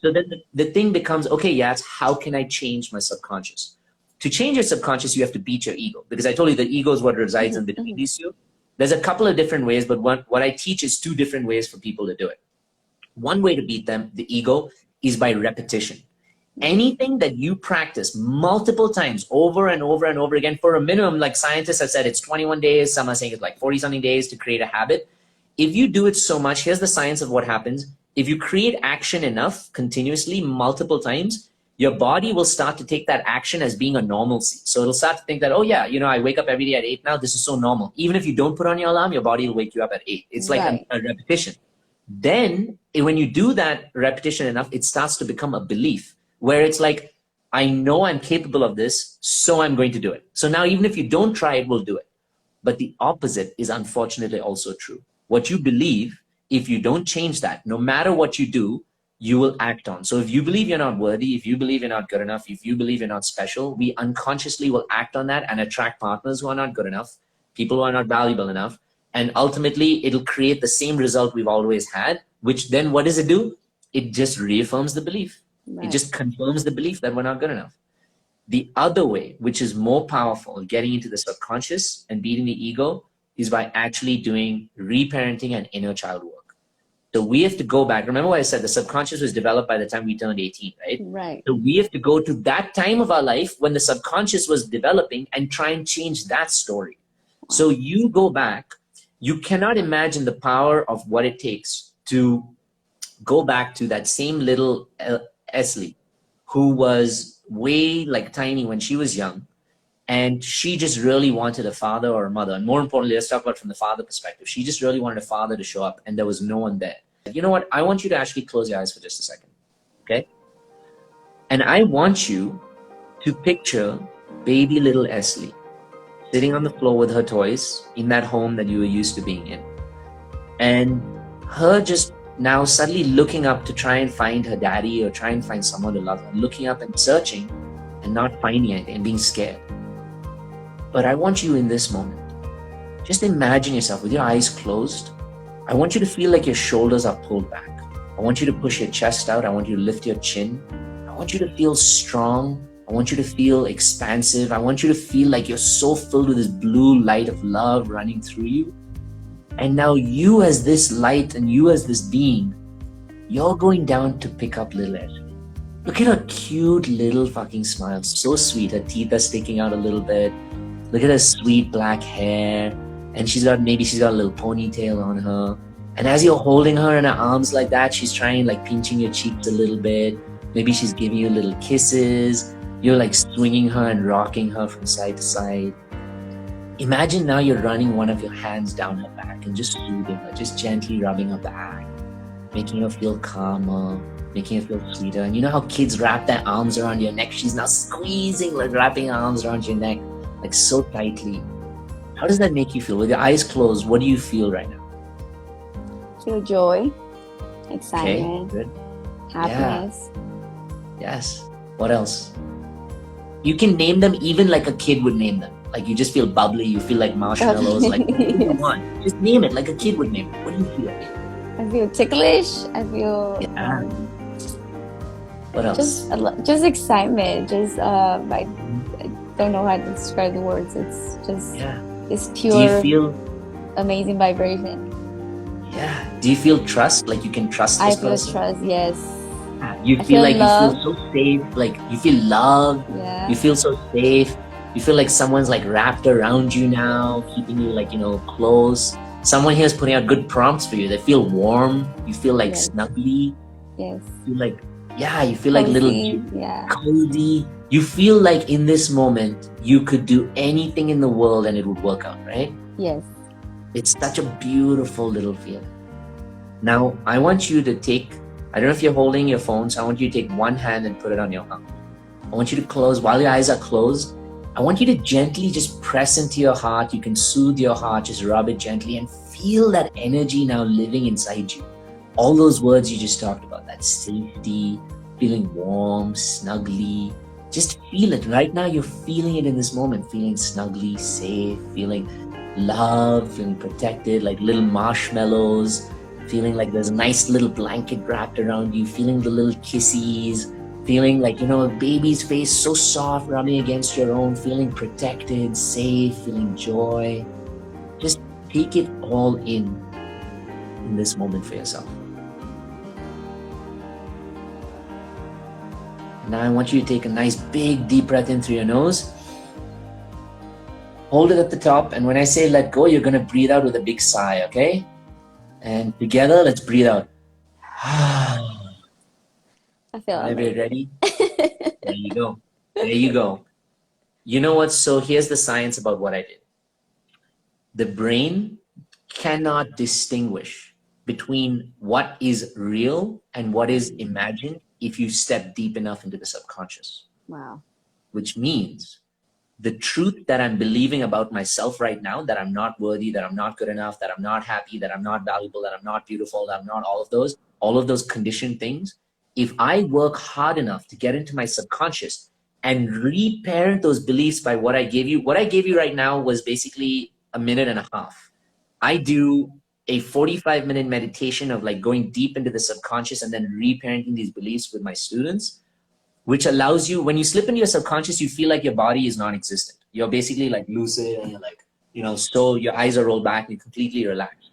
So then the thing becomes, okay, yes, how can I change my subconscious? To change your subconscious, you have to beat your ego, because I told you the ego is what resides in between these two. There's a couple of different ways, but what I teach is two different ways for people to do it. One way to beat them, the ego, is by repetition. Anything that you practice multiple times over and over and over again for a minimum, like scientists have said, it's 21 days. Some are saying it's like 40 something days to create a habit. If you do it so much, here's the science of what happens. If you create action enough continuously multiple times, your body will start to take that action as being a normalcy. So it'll start to think that, oh yeah, I wake up every day at 8 now. This is so normal. Even if you don't put on your alarm, your body will wake you up at 8. It's like a repetition. Then when you do that repetition enough, it starts to become a belief where it's like, I know I'm capable of this, so I'm going to do it. So now even if you don't try it, we'll do it. But the opposite is unfortunately also true. What you believe, if you don't change that, no matter what you do, you will act on. So if you believe you're not worthy, if you believe you're not good enough, if you believe you're not special, we unconsciously will act on that and attract partners who are not good enough, people who are not valuable enough. And ultimately, it'll create the same result we've always had, which then what does it do? It just reaffirms the belief. Right. It just confirms the belief that we're not good enough. The other way, which is more powerful, getting into the subconscious and beating the ego, is by actually doing reparenting and inner child work. So we have to go back. Remember what I said, the subconscious was developed by the time we turned 18, right? Right. So we have to go to that time of our life when the subconscious was developing and try and change that story. Wow. So you go back. You cannot imagine the power of what it takes to go back to that same little Esley who was way like tiny when she was young, and she just really wanted a father or a mother. And more importantly, let's talk about from the father perspective. She just really wanted a father to show up, and there was no one there. You know what? I want you to actually close your eyes for just a second, okay? And I want you to picture baby little Esley sitting on the floor with her toys in that home that you were used to being in. And her just now suddenly looking up to try and find her daddy or try and find someone to love her, looking up and searching and not finding anything and being scared. But I want you in this moment, just imagine yourself with your eyes closed. I want you to feel like your shoulders are pulled back. I want you to push your chest out. I want you to lift your chin. I want you to feel strong. I want you to feel expansive. I want you to feel like you're so filled with this blue light of love running through you. And now you as this light and you as this being, you're going down to pick up little Esley. Look at her cute little fucking smile. So sweet. Her teeth are sticking out a little bit. Look at her sweet black hair. And maybe she's got a little ponytail on her. And as you're holding her in her arms like that, she's trying like pinching your cheeks a little bit. Maybe she's giving you little kisses. You're like swinging her and rocking her from side to side. Imagine now you're running one of your hands down her back and just soothing her, just gently rubbing her back, making her feel calmer, making her feel sweeter. And you know how kids wrap their arms around your neck? She's now squeezing, like wrapping her arms around your neck, like so tightly. How does that make you feel? With your eyes closed, what do you feel right now? Feel joy, excitement, good. happiness. Yeah. Yes. What else? You can name them even like a kid would name them. Like you just feel bubbly, you feel like marshmallows, like come on, just name it like a kid would name it. What do you feel? I feel ticklish. I feel what else? Just excitement. Just I don't know how to describe the words. It's just it's pure. Do you feel amazing vibration? Yeah. Do you feel trust? Like you can trust this person? I feel trust. Yes. You feel like love. You feel so safe. Like you feel love. Yeah. You feel so safe. You feel like someone's like wrapped around you now, keeping you like, close. Someone here is putting out good prompts for you. They feel warm. You feel like snuggly. Yes. You feel like, you feel like cozy, cozy. You feel like in this moment, you could do anything in the world and it would work out, right? Yes. It's such a beautiful little feeling. Now, I want you to take, I don't know if you're holding your phone, so I want you to take one hand and put it on your heart. I want you to close, while your eyes are closed, I want you to gently just press into your heart. You can soothe your heart, just rub it gently and feel that energy now living inside you. All those words you just talked about, that safety, feeling warm, snuggly, just feel it. Right now, you're feeling it in this moment, feeling snuggly, safe, feeling love, feeling protected, like little marshmallows, feeling like there's a nice little blanket wrapped around you, feeling the little kissies, feeling like, a baby's face so soft rubbing against your own, feeling protected, safe, feeling joy. Just take it all in this moment for yourself. Now I want you to take a nice big deep breath in through your nose. Hold it at the top, and when I say let go, you're going to breathe out with a big sigh, okay? And together, let's breathe out. I feel Everybody amazing. ready? There you go. There you go. You know what? So here's the science about what I did. The brain cannot distinguish between what is real and what is imagined if you step deep enough into the subconscious. Wow. Which means the truth that I'm believing about myself right now, that I'm not worthy, that I'm not good enough, that I'm not happy, that I'm not valuable, that I'm not beautiful, that I'm not all of those conditioned things, if I work hard enough to get into my subconscious and reparent those beliefs by what I gave you right now was basically a minute and a half. I do a 45-minute meditation of like going deep into the subconscious and then reparenting these beliefs with my students, which allows you, when you slip into your subconscious, you feel like your body is non-existent. You're basically like lucid and you're like, so your eyes are rolled back and you're completely relaxed.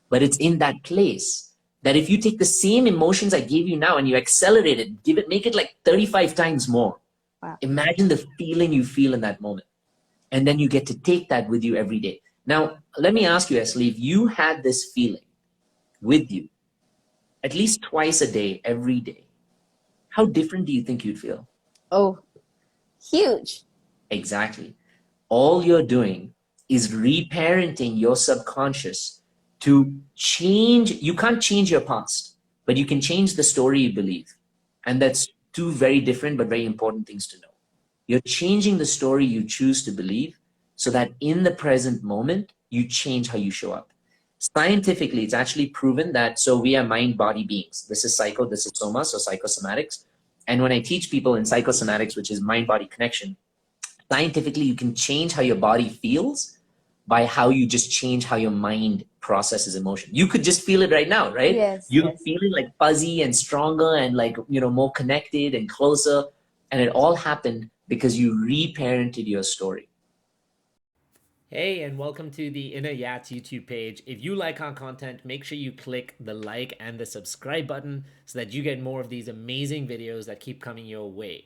But it's in that place that if you take the same emotions I gave you now and you accelerate it, make it like 35 times more. Wow. Imagine the feeling you feel in that moment. And then you get to take that with you every day. Now, let me ask you, Ashley, if you had this feeling with you at least twice a day, every day, how different do you think you'd feel? Oh, huge. Exactly. All you're doing is reparenting your subconscious to change. You can't change your past, but you can change the story you believe. And that's two very different but very important things to know. You're changing the story you choose to believe so that in the present moment, you change how you show up. Scientifically, it's actually proven that, so we are mind-body beings. This is soma, so psychosomatics. And when I teach people in psychosomatics, which is mind-body connection, scientifically, you can change how your body feels by how you just change how your mind processes emotion. You could just feel it right now, right? Yes, You're yes. feeling like fuzzy and stronger and like, more connected and closer. And it all happened because you reparented your story. Hey, and welcome to the Inner Yats YouTube page. If you like our content, make sure you click the like and the subscribe button so that you get more of these amazing videos that keep coming your way.